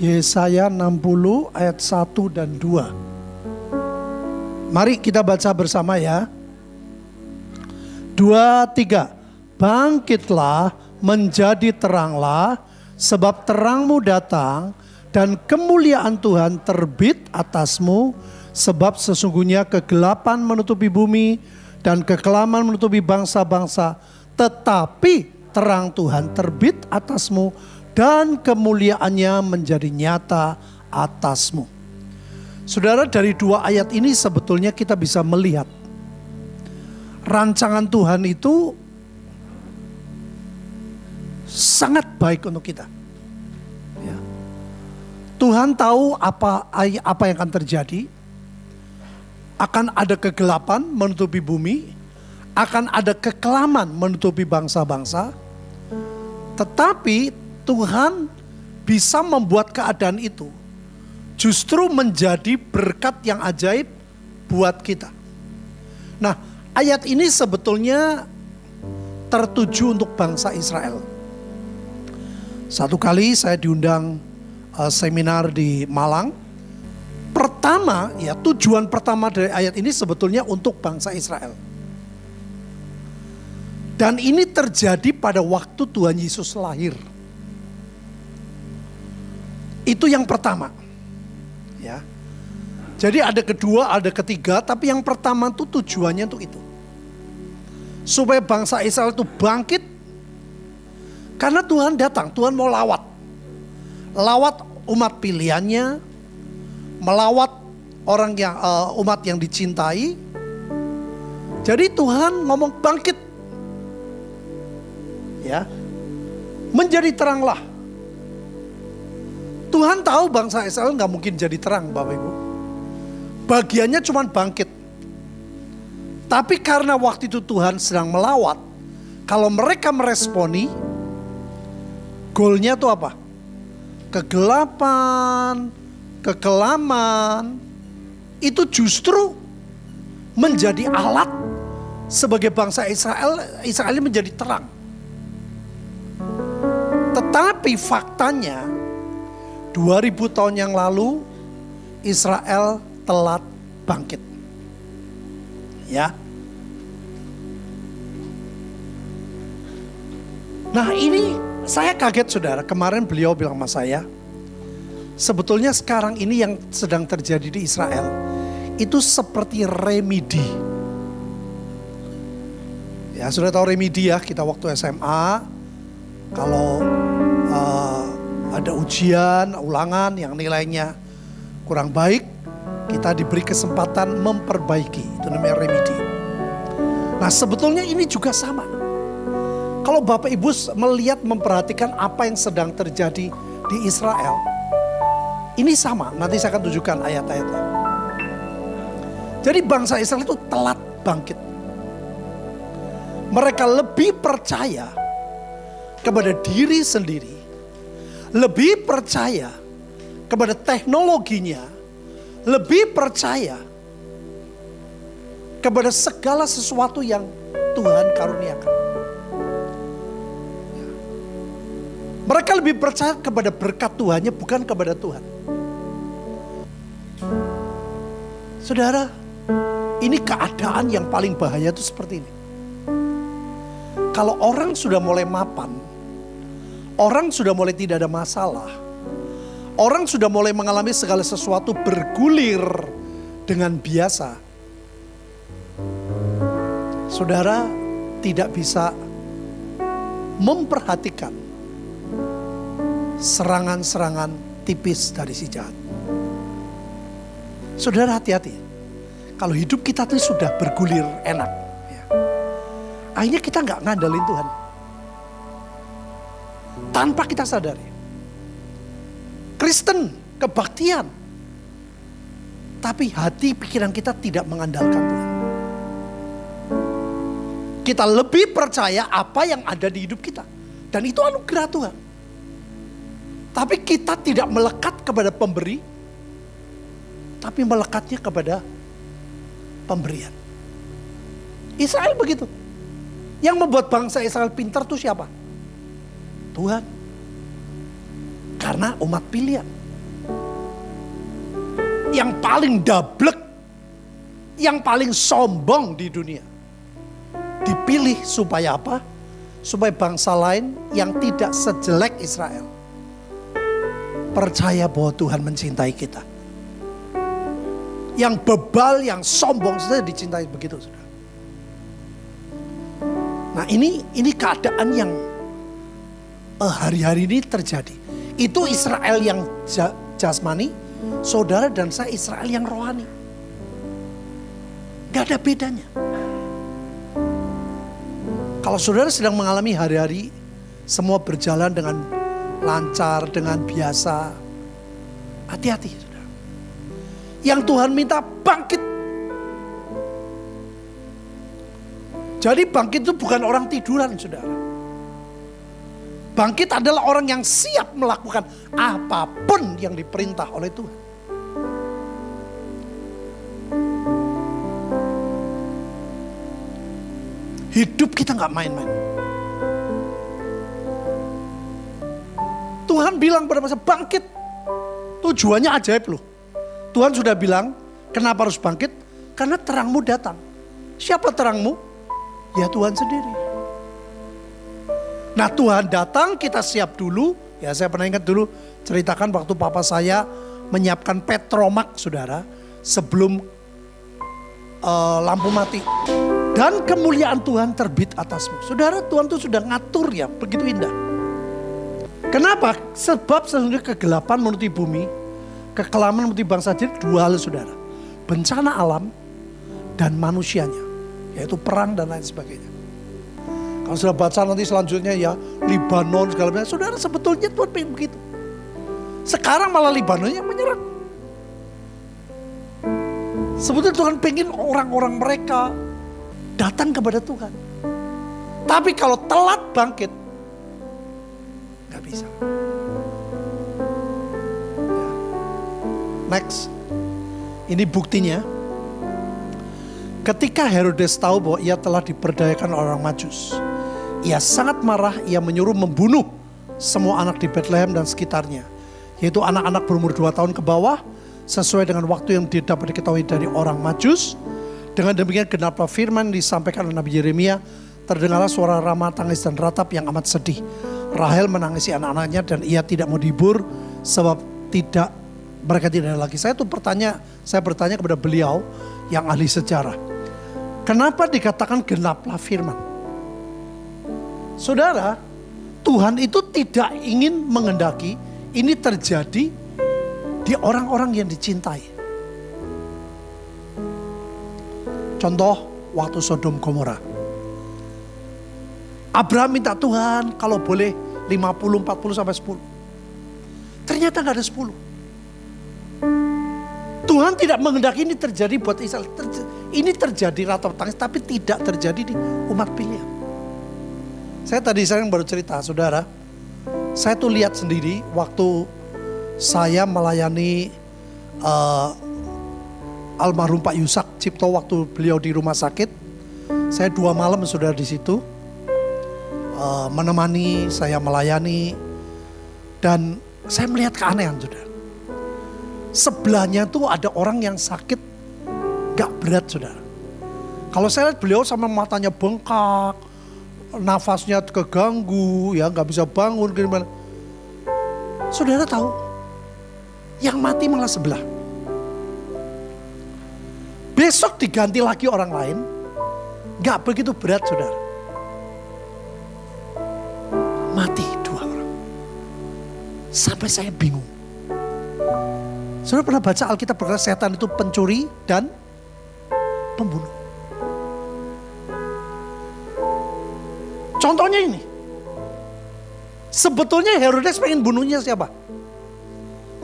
Yesaya 60 ayat 1 dan 2. Mari kita baca bersama ya. 2, 3. Bangkitlah, menjadi teranglah, sebab terangmu datang dan kemuliaan Tuhan terbit atasmu. Sebab sesungguhnya kegelapan menutupi bumi dan kekelaman menutupi bangsa-bangsa. Tetapi terang Tuhan terbit atasmu dan kemuliaannya menjadi nyata atasmu. Saudara, dari 2 ayat ini sebetulnya kita bisa melihat rancangan Tuhan itu sangat baik untuk kita. Ya. Tuhan tahu apa yang akan terjadi. Akan ada kegelapan menutupi bumi, akan ada kekelaman menutupi bangsa-bangsa. Tetapi Tuhan bisa membuat keadaan itu justru menjadi berkat yang ajaib buat kita. Nah, ayat ini sebetulnya tertuju untuk bangsa Israel. Satu kali saya diundang seminar di Malang. Pertama, ya tujuan pertama dari ayat ini sebetulnya untuk bangsa Israel. Dan ini terjadi pada waktu Tuhan Yesus lahir. Itu yang pertama. Ya. Jadi ada kedua, ada ketiga, tapi yang pertama itu tujuannya untuk itu. Supaya bangsa Israel itu bangkit. Karena Tuhan datang, Tuhan mau lawat. Lawat umat pilihannya, melawat orang yang umat yang dicintai. Jadi Tuhan ngomong bangkit. Ya. Menjadi teranglah. Tuhan tahu bangsa Israel gak mungkin jadi terang, Bapak Ibu. Bagiannya cuma bangkit. Tapi karena waktu itu Tuhan sedang melawat, kalau mereka meresponi, goalnya itu apa? Kegelapan, kekelaman, itu justru menjadi alat sebagai bangsa Israel menjadi terang. Tetapi faktanya, 2000 tahun yang lalu Israel telat bangkit. Ya. Nah, ini saya kaget saudara. Kemarin beliau bilang sama saya, sebetulnya sekarang ini yang sedang terjadi di Israel itu seperti remedi. Ya, sudah tahu remedi ya, kita waktu SMA kalau ada ujian, ulangan yang nilainya kurang baik, kita diberi kesempatan memperbaiki. Itu namanya remedi. Nah, sebetulnya ini juga sama. Kalau Bapak Ibu melihat, memperhatikan apa yang sedang terjadi di Israel, ini sama. Nanti saya akan tunjukkan ayat-ayatnya. Jadi bangsa Israel itu telat bangkit. Mereka lebih percaya kepada diri sendiri, lebih percaya kepada teknologinya, lebih percaya kepada segala sesuatu yang Tuhan karuniakan. Mereka lebih percaya kepada berkat Tuhannya, bukan kepada Tuhan. Saudara, ini keadaan yang paling bahaya itu seperti ini. Kalau orang sudah mulai mapan, orang sudah mulai tidak ada masalah, orang sudah mulai mengalami segala sesuatu bergulir dengan biasa, saudara tidak bisa memperhatikan serangan-serangan tipis dari si jahat. Saudara, hati-hati. Kalau hidup kita tuh sudah bergulir enak, ya, akhirnya kita nggak ngandalin Tuhan. Tanpa kita sadari. Kristen, kebaktian. Tapi hati pikiran kita tidak mengandalkan Tuhan. Kita lebih percaya apa yang ada di hidup kita. Dan itu anugerah Tuhan. Tapi kita tidak melekat kepada pemberi. Tapi melekatnya kepada pemberian. Israel begitu. Yang membuat bangsa Israel pintar itu siapa? Tuhan. Karena umat pilihan. yang paling dablek, yang paling sombong di dunia. Dipilih supaya apa? Supaya bangsa lain yang tidak sejelek Israel percaya bahwa Tuhan mencintai kita. Yang bebal, yang sombong saja dicintai begitu, saudara. Nah ini keadaan yang hari-hari ini terjadi. Itu Israel yang jasmani, saudara dan saya Israel yang rohani. Gak ada bedanya. Kalau saudara sedang mengalami hari-hari semua berjalan dengan lancar, dengan biasa, hati-hati saudara. Yang Tuhan minta bangkit. Jadi bangkit itu bukan orang tiduran saudara. Bangkit adalah orang yang siap melakukan apapun yang diperintah oleh Tuhan. Hidup kita gak main-main. Tuhan bilang pada masa bangkit. Tujuannya ajaib loh. Tuhan sudah bilang, kenapa harus bangkit? Karena terangmu datang. Siapa terangmu? Ya Tuhan sendiri. Nah Tuhan datang, kita siap dulu. Ya saya pernah ingat dulu, ceritakan waktu papa saya menyiapkan petromak saudara. Sebelum lampu mati. Dan kemuliaan Tuhan terbit atasmu. Saudara, Tuhan tuh sudah ngatur ya, begitu indah. Kenapa? Sebab sesungguhnya kegelapan menutupi bumi, kekelaman menutupi bangsa. Jadi dua hal saudara. Bencana alam dan manusianya. Yaitu perang dan lain sebagainya. Kalau sudah baca nanti selanjutnya ya, Libanon segala macam. Saudara, sebetulnya Tuhan pengen begitu. Sekarang malah Libanon yang menyerang. Sebetulnya Tuhan pengen orang-orang mereka datang kepada Tuhan. Tapi kalau telat bangkit, gak bisa. Ya. Next. Ini buktinya. Ketika Herodes tahu bahwa ia telah diperdayakan orang Majus, ia sangat marah, ia menyuruh membunuh semua anak di Bethlehem dan sekitarnya. Yaitu anak-anak berumur 2 tahun ke bawah, sesuai dengan waktu yang dapat diketahui dari orang Majus. Dengan demikian genaplah firman disampaikan oleh Nabi Yeremia, terdengarlah suara ramah tangis dan ratap yang amat sedih. Rahel menangisi anak-anaknya dan ia tidak mau dihibur sebab mereka tidak ada lagi. Saya bertanya kepada beliau yang ahli sejarah. Kenapa dikatakan genaplah firman? Saudara, Tuhan itu tidak ingin mengendaki ini terjadi di orang-orang yang dicintai. Contoh waktu Sodom Gomora. Abraham minta Tuhan kalau boleh 50, 40 sampai 10. Ternyata gak ada 10. Tuhan tidak menghendaki ini terjadi buat Israel. Ini terjadi ratap tangis tapi tidak terjadi di umat pilihan. Saya tadi baru cerita saudara. Saya tuh lihat sendiri waktu saya melayani almarhum Pak Yusak Cipto waktu beliau di rumah sakit. Saya 2 malam sudah di situ menemani, saya melayani, dan saya melihat keanehan saudara. Sebelahnya tuh ada orang yang sakit gak berat saudara. Kalau saya lihat beliau sama matanya bengkak, nafasnya keganggu, ya gak bisa bangun gimana. Saudara tahu, yang mati malah sebelah. Besok diganti lagi orang lain, gak begitu berat saudara. Mati 2 orang. Sampai saya bingung. Saudara pernah baca Alkitab berkata setan itu pencuri dan pembunuh. Contohnya ini. Sebetulnya Herodes pengen bunuhnya siapa?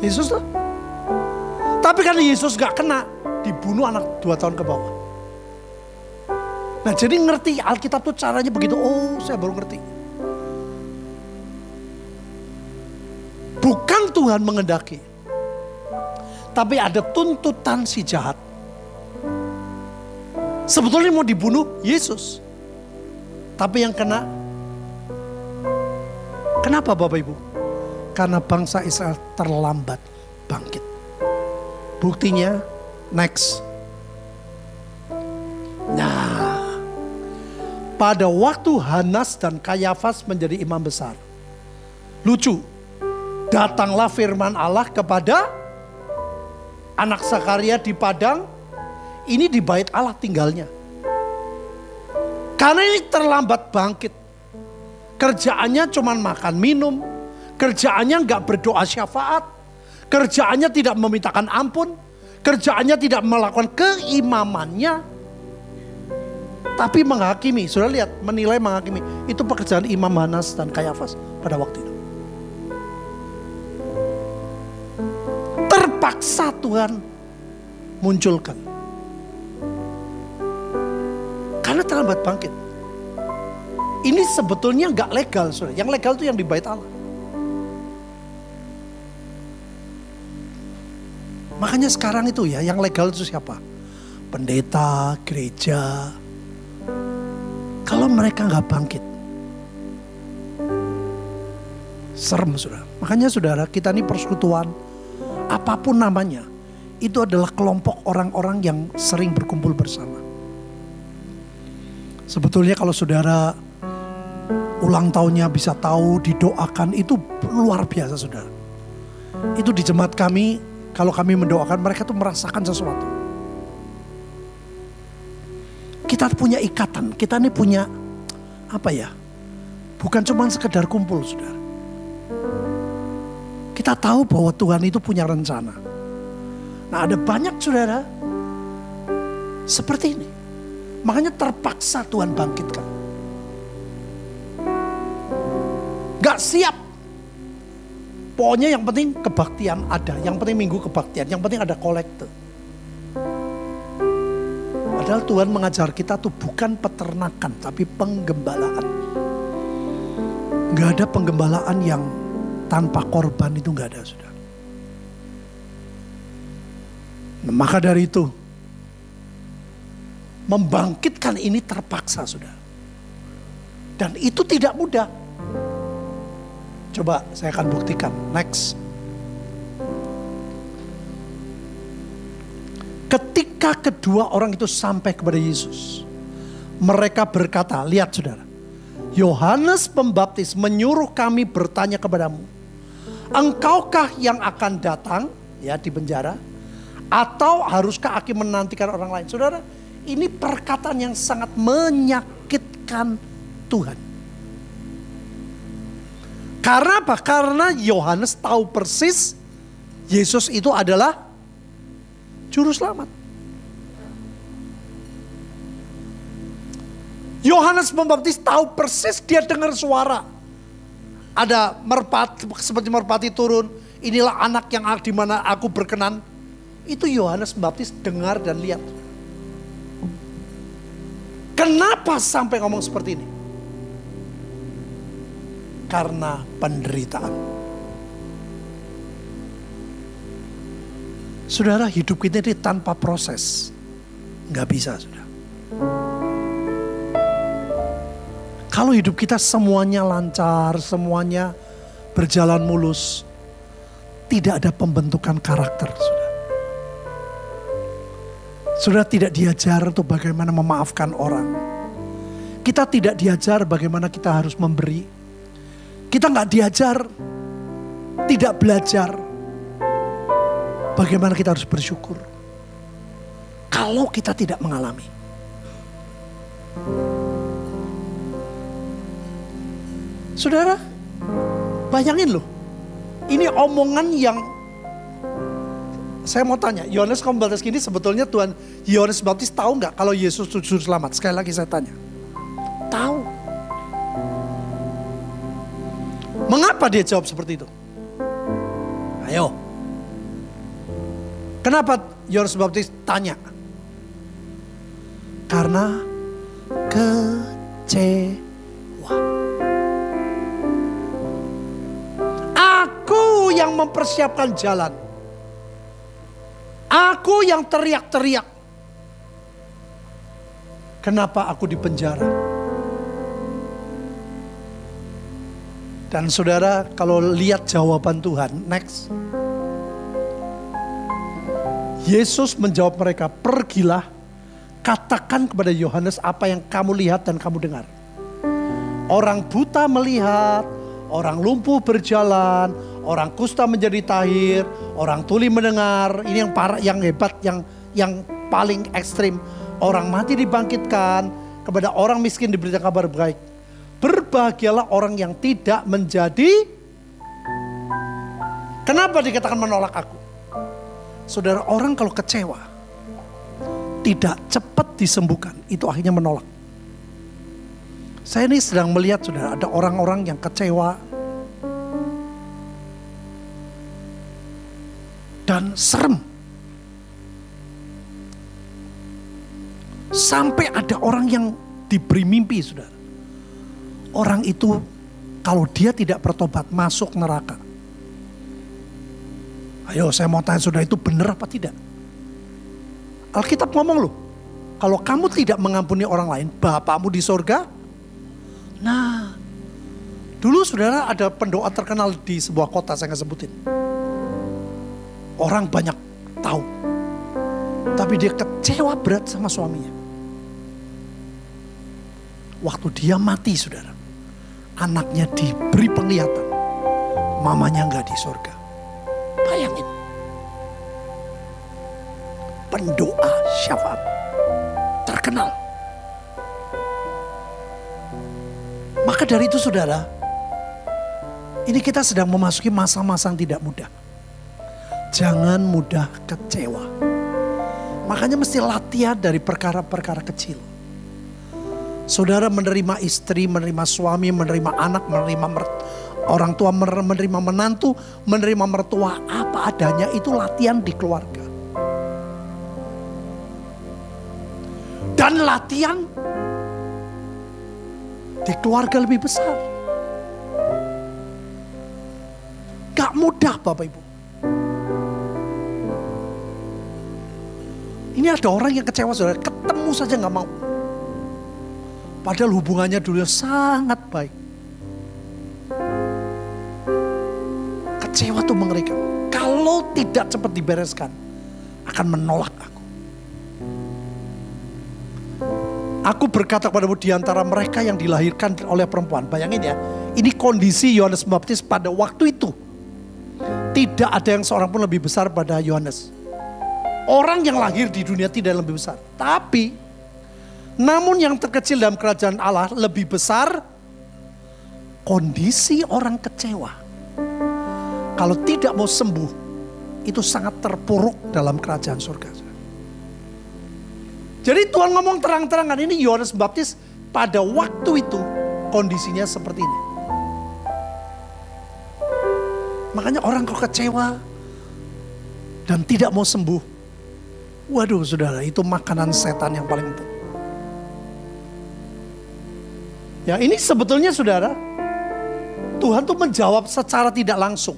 Yesus tuh. Tapi karena Yesus gak kena, dibunuh anak 2 tahun ke bawah. Nah jadi ngerti Alkitab tuh caranya begitu. Oh saya baru ngerti. Bukan Tuhan mengendaki. Tapi ada tuntutan si jahat. Sebetulnya mau dibunuh Yesus. Tapi yang kena. Kenapa Bapak Ibu? Karena bangsa Israel terlambat bangkit. Buktinya, next. Nah, pada waktu Hanas dan Kayafas menjadi imam besar, lucu, datanglah firman Allah kepada anak Zakaria di padang, ini di bait Allah tinggalnya. Karena ini terlambat bangkit. Kerjaannya cuma makan minum, kerjaannya nggak berdoa syafaat, kerjaannya tidak memintakan ampun, kerjaannya tidak melakukan keimamannya, tapi menghakimi. Sudah lihat, menilai, menghakimi. Itu pekerjaan Imam Hanas dan Kayafas pada waktu itu. Terpaksa Tuhan munculkan. Karena terlambat bangkit. Ini sebetulnya nggak legal, saudara. Yang legal itu yang di bait Allah. Makanya sekarang itu ya, yang legal itu siapa? Pendeta, gereja. Kalau mereka nggak bangkit, serem, saudara. Makanya saudara, kita ini persekutuan, apapun namanya, itu adalah kelompok orang-orang yang sering berkumpul bersama. Sebetulnya kalau saudara ulang tahunnya bisa tahu, didoakan, itu luar biasa, saudara. Itu di jemaat kami, kalau kami mendoakan, mereka tuh merasakan sesuatu. Kita punya ikatan, kita ini punya apa ya? Bukan cuma sekedar kumpul, saudara. Kita tahu bahwa Tuhan itu punya rencana. Nah, ada banyak saudara seperti ini. Makanya terpaksa Tuhan bangkitkan. Gak siap. Pokoknya yang penting kebaktian ada. Yang penting minggu kebaktian. Yang penting ada kolekte. Padahal Tuhan mengajar kita tuh bukan peternakan, tapi penggembalaan. Gak ada penggembalaan yang tanpa korban, itu gak ada, saudara. Nah, maka dari itu, membangkitkan ini terpaksa, saudara. Dan itu tidak mudah. Coba saya akan buktikan. Next. Ketika kedua orang itu sampai kepada Yesus, mereka berkata, lihat saudara, Yohanes Pembaptis menyuruh kami bertanya kepadamu, engkaukah yang akan datang ya di penjara, atau haruskah hakim menantikan orang lain? Saudara, ini perkataan yang sangat menyakitkan Tuhan. Karena apa? Karena Yohanes tahu persis Yesus itu adalah juru selamat. Yohanes Pembaptis tahu persis, dia dengar suara. Ada merpati, seperti merpati turun. Inilah anak yang di mana aku berkenan. Itu Yohanes Pembaptis dengar dan lihat. Kenapa sampai ngomong seperti ini? Karena penderitaan. Saudara, hidup kita ini tanpa proses nggak bisa, saudara. Kalau hidup kita semuanya lancar, semuanya berjalan mulus, tidak ada pembentukan karakter, saudara. Saudara tidak diajar untuk bagaimana memaafkan orang. Kita tidak diajar bagaimana kita harus memberi. Kita nggak diajar, tidak belajar bagaimana kita harus bersyukur. Kalau kita tidak mengalami. Saudara, bayangin loh. Ini omongan yang saya mau tanya. Yohanes Pembaptis ini sebetulnya Tuhan Yohanes Pembaptis tahu nggak kalau Yesus juru selamat? Sekali lagi saya tanya. Tahu. Mengapa dia jawab seperti itu? Ayo. Kenapa Yohanes Pembaptis tanya? Karena kecewa. Aku yang mempersiapkan jalan. Aku yang teriak-teriak. Kenapa aku dipenjara? Dan saudara, kalau lihat jawaban Tuhan, next. Yesus menjawab mereka, pergilah, katakan kepada Yohanes apa yang kamu lihat dan kamu dengar. Orang buta melihat, orang lumpuh berjalan, orang kusta menjadi tahir, orang tuli mendengar. Ini yang hebat, yang paling ekstrim. Orang mati dibangkitkan, kepada orang miskin diberitakan kabar baik. Berbahagialah orang yang tidak menjadi. Kenapa dikatakan menolak aku? Saudara, orang kalau kecewa, tidak cepat disembuhkan, itu akhirnya menolak. Saya ini sedang melihat, saudara, ada orang-orang yang kecewa dan serem. Sampai ada orang yang diberi mimpi, saudara. Orang itu kalau dia tidak bertobat masuk neraka. Ayo saya mau tanya saudara, itu benar apa tidak? Alkitab ngomong loh, kalau kamu tidak mengampuni orang lain, Bapakmu di sorga. Nah, dulu saudara ada pendoa terkenal di sebuah kota, saya nggak sebutin. Orang banyak tahu, tapi dia kecewa berat sama suaminya. Waktu dia mati, saudara, anaknya diberi penglihatan, mamanya nggak di sorga. Bayangin, pendoa syafaat terkenal. Maka dari itu saudara, ini kita sedang memasuki masa-masa yang tidak mudah. Jangan mudah kecewa. Makanya mesti latihan dari perkara-perkara kecil. Saudara menerima istri, menerima suami, menerima anak, menerima orang tua, menerima menantu, menerima mertua apa adanya, itu latihan di keluarga. Dan latihan di keluarga lebih besar. Gak mudah Bapak Ibu. Ini ada orang yang kecewa saudara, ketemu saja gak mau. Padahal hubungannya dulu sangat baik. Kecewa tuh mengerikan. Kalau tidak cepat dibereskan, akan menolak aku. Aku berkata kepadamu, di antara mereka yang dilahirkan oleh perempuan. Bayangin ya, ini kondisi Yohanes Pembaptis pada waktu itu. Tidak ada yang seorang pun lebih besar pada Yohanes. Orang yang lahir di dunia tidak lebih besar. Tapi namun yang terkecil dalam kerajaan Allah lebih besar. Kondisi orang kecewa, kalau tidak mau sembuh, itu sangat terpuruk dalam kerajaan surga. Jadi Tuhan ngomong terang-terangan, ini Yohanes Pembaptis pada waktu itu kondisinya seperti ini. Makanya orang kalau kecewa dan tidak mau sembuh, waduh saudara, itu makanan setan yang paling empuk. Ya ini sebetulnya saudara, Tuhan tuh menjawab secara tidak langsung.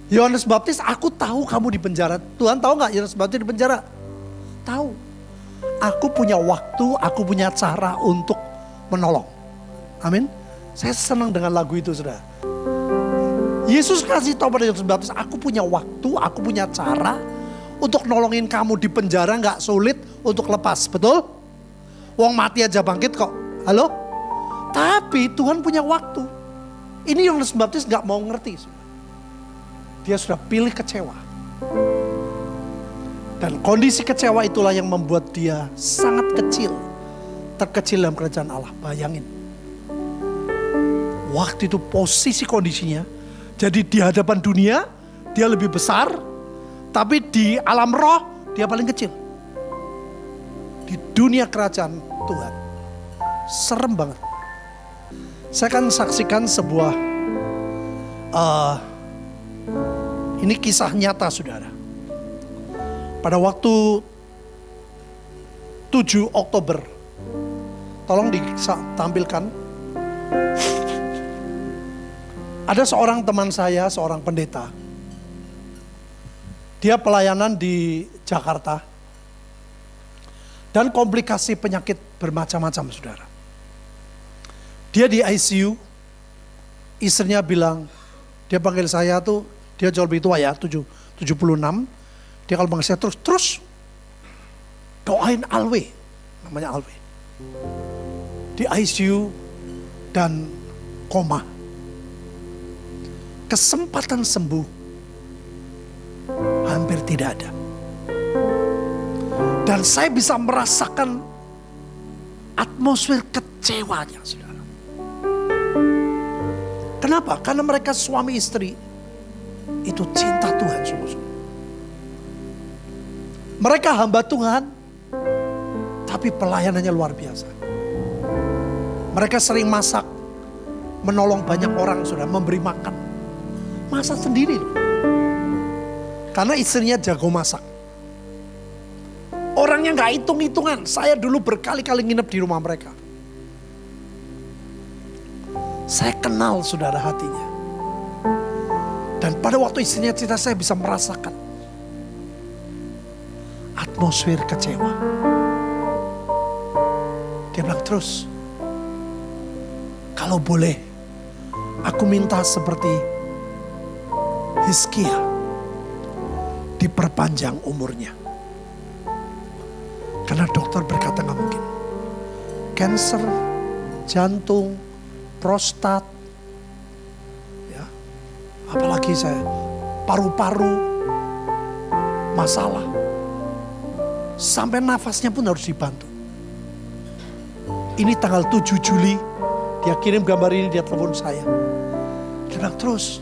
Yohanes Pembaptis, aku tahu kamu di penjara. Tuhan tahu gak Yohanes Pembaptis di penjara? Tahu. Aku punya waktu, aku punya cara untuk menolong. Amin. Saya senang dengan lagu itu saudara. Yesus kasih tahu pada Yohanes Pembaptis, aku punya waktu, aku punya cara untuk nolongin kamu di penjara, gak sulit untuk lepas. Betul? Wong mati aja bangkit kok. Halo? Tapi Tuhan punya waktu. Ini Yohanes Pembaptis gak mau ngerti. Dia sudah pilih kecewa. Dan kondisi kecewa itulah yang membuat dia sangat kecil. Terkecil dalam kerajaan Allah. Bayangin. Waktu itu posisi kondisinya. Jadi di hadapan dunia dia lebih besar. Tapi di alam roh dia paling kecil. Di dunia kerajaan Tuhan. Serem banget. Saya akan saksikan sebuah ini kisah nyata saudara. Pada waktu 7 Oktober, tolong ditampilkan. Ada seorang teman saya, seorang pendeta. Dia pelayanan di Jakarta. Dan komplikasi penyakit bermacam-macam saudara. Dia di ICU, istrinya bilang, dia panggil saya tuh, dia jauh lebih tua ya, 76. Dia kalau mengasih terus doain Alwe, namanya Alwe. Di ICU dan koma. Kesempatan sembuh hampir tidak ada. Dan saya bisa merasakan atmosfer kecewanya, saudara. Kenapa? Karena mereka suami istri itu cinta Tuhan sungguh-sungguh. Mereka hamba Tuhan, tapi pelayanannya luar biasa. Mereka sering masak, menolong banyak orang, sudah memberi makan. Masak sendiri loh. Karena istrinya jago masak. Orangnya gak hitung-hitungan. Saya dulu berkali-kali nginep di rumah mereka. Saya kenal saudara hatinya. Dan pada waktu istrinya cerita, saya bisa merasakan atmosfer kecewa. Dia bilang terus, kalau boleh aku minta seperti Hizkia, diperpanjang umurnya. Karena dokter berkata gak mungkin. Kanker, jantung, prostat, ya, apalagi saya paru-paru, masalah. Sampai nafasnya pun harus dibantu. Ini tanggal 7 Juli, dia kirim gambar ini, dia telepon saya. Dia bilang terus,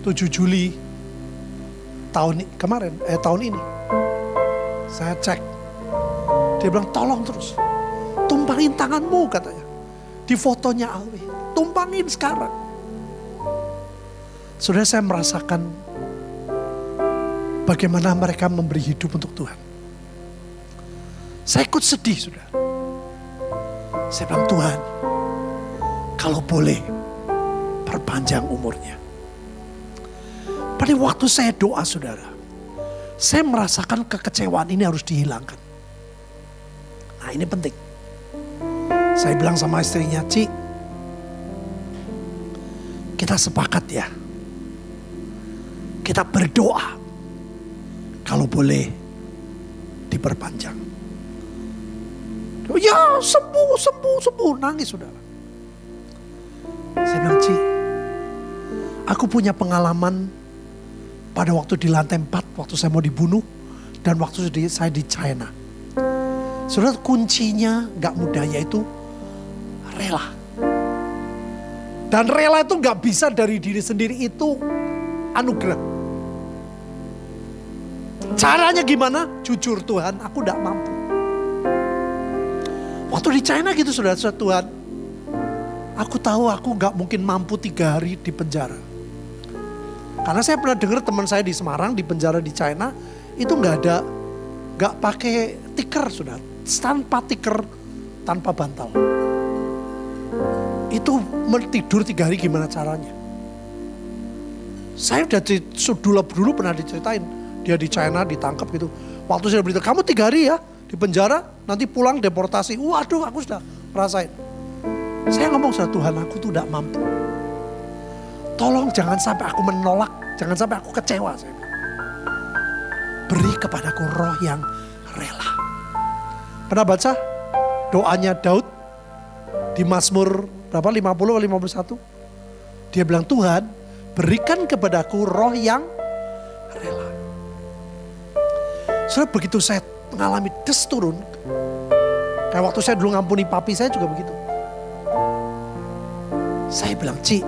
7 Juli tahun ini, saya cek. Dia bilang tolong terus, tumpangin tanganmu katanya. Di fotonya Alwi, tumpangin sekarang. Saudara, saya merasakan bagaimana mereka memberi hidup untuk Tuhan. Saya ikut sedih, saudara. Saya bilang, Tuhan, kalau boleh perpanjang umurnya. Pada waktu saya doa, saudara, saya merasakan kekecewaan ini harus dihilangkan. Nah, ini penting. Saya bilang sama istrinya, Ci, kita sepakat ya. Kita berdoa, kalau boleh diperpanjang. Ya sembuh, nangis saudara. Saya bilang, Ci, aku punya pengalaman pada waktu di lantai 4, waktu saya mau dibunuh, dan waktu saya di China. Saudara, kuncinya gak mudah, yaitu rela. Dan rela itu gak bisa dari diri sendiri, itu anugerah. Caranya gimana? Jujur, Tuhan, aku gak mampu. Waktu di China gitu, saudara, Tuhan, aku tahu aku gak mungkin mampu 3 hari di penjara. Karena saya pernah dengar teman saya di Semarang, di penjara di China, itu gak pakai tikar, saudara. Tanpa tikar, tanpa bantal. Itu tidur 3 hari gimana caranya? Saya udah dulu pernah diceritain, dia di China ditangkap gitu. Waktu saya beritahu, kamu 3 hari ya di penjara, nanti pulang deportasi. Waduh, aku sudah merasain. Saya ngomong sama Tuhan, aku tuh tidak mampu. Tolong jangan sampai aku menolak, jangan sampai aku kecewa. Saya bilang. Beri kepadaku roh yang rela. Pernah baca doanya Daud di Mazmur berapa? 50 atau 51? Dia bilang, Tuhan, berikan kepadaku roh yang rela. Soalnya begitu saya mengalami des turun, kayak waktu saya dulu ngampuni papi saya juga begitu. Saya bilang, Ci,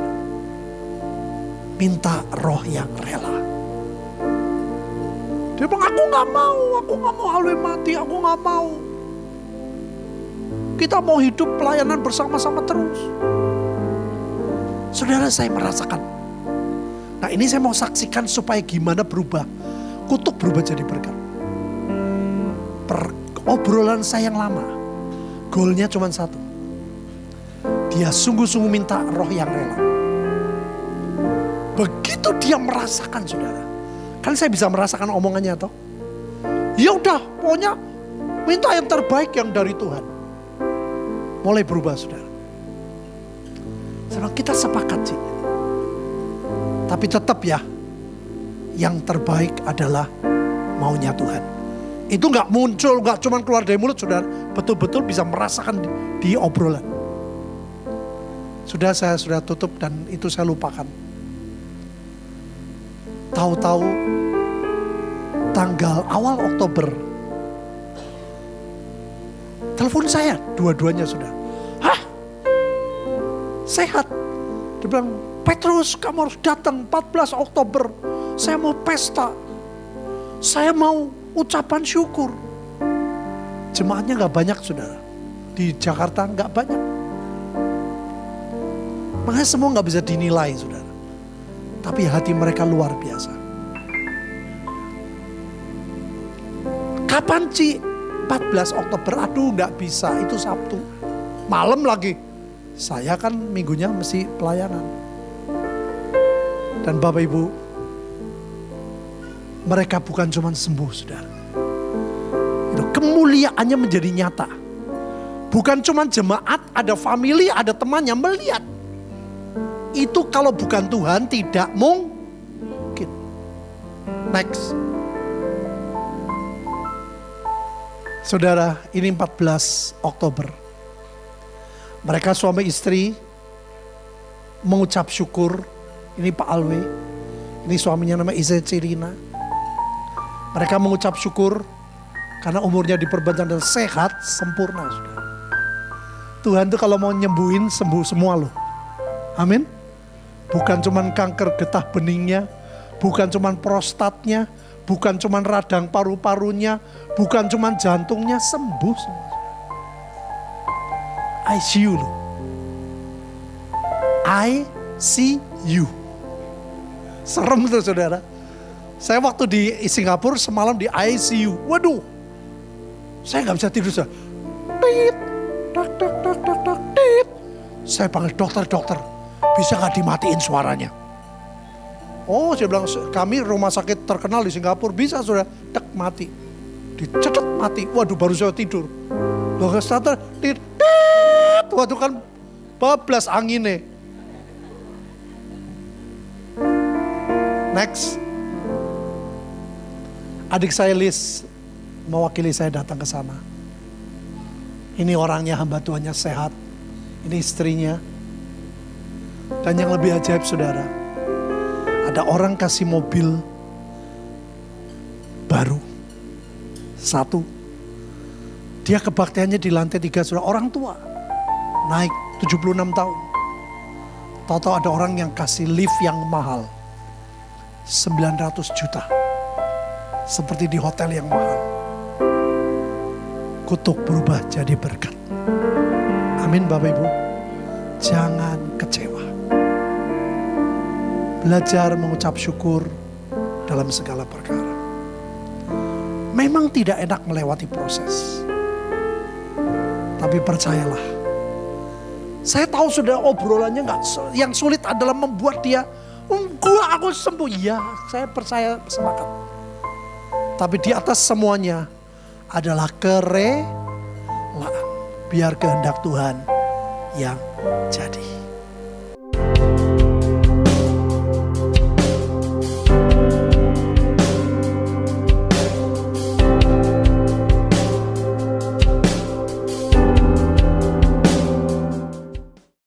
minta roh yang rela. Dia bilang, aku gak mau Alwi mati, aku gak mau. Kita mau hidup pelayanan bersama-sama terus. Saudara, saya merasakan. Nah, ini saya mau saksikan supaya gimana berubah. Kutuk berubah jadi berkat. Obrolan saya yang lama, goalnya cuma satu. Dia sungguh-sungguh minta roh yang rela. Begitu dia merasakan, saudara. Kan saya bisa merasakan omongannya toh. Ya udah, pokoknya minta yang terbaik yang dari Tuhan. Mulai berubah, saudara. Saudara, kita sepakat sih. Tapi tetap ya, yang terbaik adalah maunya Tuhan. Itu gak muncul, gak cuma keluar dari mulut, saudara. Betul-betul bisa merasakan di obrolan. Saya sudah tutup dan itu saya lupakan. Tahu-tahu tanggal awal Oktober, telepon saya dua-duanya sudah. Hah? Sehat? Dia bilang, Petrus kamu harus datang 14 Oktober. Saya mau pesta. Saya mau ucapan syukur. Jemaatnya gak banyak saudara. Di Jakarta gak banyak. Makanya semua gak bisa dinilai saudara. Tapi hati mereka luar biasa. Kapan Ci? 14 Oktober, aduh gak bisa, itu Sabtu. Malam lagi. Saya kan minggunya mesti pelayanan. Dan Bapak Ibu, mereka bukan cuma sembuh saudara. Itu kemuliaannya menjadi nyata. Bukan cuma jemaat, ada family, ada temannya melihat. Itu kalau bukan Tuhan tidak mungkin. Next. Saudara, ini 14 Oktober. Mereka suami istri mengucap syukur. Ini Pak Alwe, ini suaminya nama Iza Cirina. Mereka mengucap syukur karena umurnya diperpanjang dan sehat sempurna. Saudara. Tuhan tuh kalau mau nyembuhin sembuh semua loh. Amin. Bukan cuman kanker getah beningnya, bukan cuman prostatnya, bukan cuman radang paru-parunya, bukan cuman jantungnya, sembuh semua. ICU loh. ICU. Serem tuh saudara. Saya waktu di Singapura semalam di ICU. Waduh. Saya gak bisa tidur. Tit, tak, tak, tak, tak, tak, tit. Saya panggil dokter. Bisa gak dimatiin suaranya? Oh, saya bilang kami rumah sakit terkenal di Singapura. Bisa sudah, tek mati. Dicetet mati. Waduh, baru saya tidur. Dokter, tit. Waduh kan bablas anginnya. Next. Adik saya Liz mewakili saya datang ke sana. Ini orangnya, hamba Tuhannya sehat. Ini istrinya. Dan yang lebih ajaib saudara, ada orang kasih mobil baru. Satu. Dia kebaktiannya di lantai 3 saudara, orang tua. Naik 76 tahun. Tahu-tahu ada orang yang kasih lift yang mahal. 900 juta. Seperti di hotel yang mahal. Kutuk berubah jadi berkat. Amin Bapak Ibu. Jangan kecewa. Belajar mengucap syukur dalam segala perkara. Memang tidak enak melewati proses. Tapi percayalah. Saya tahu sudah obrolannya yang sulit adalah membuat dia, aku sembuh. Ya, saya percaya semangat. Tapi di atas semuanya adalah kerelaan. Biar kehendak Tuhan yang jadi.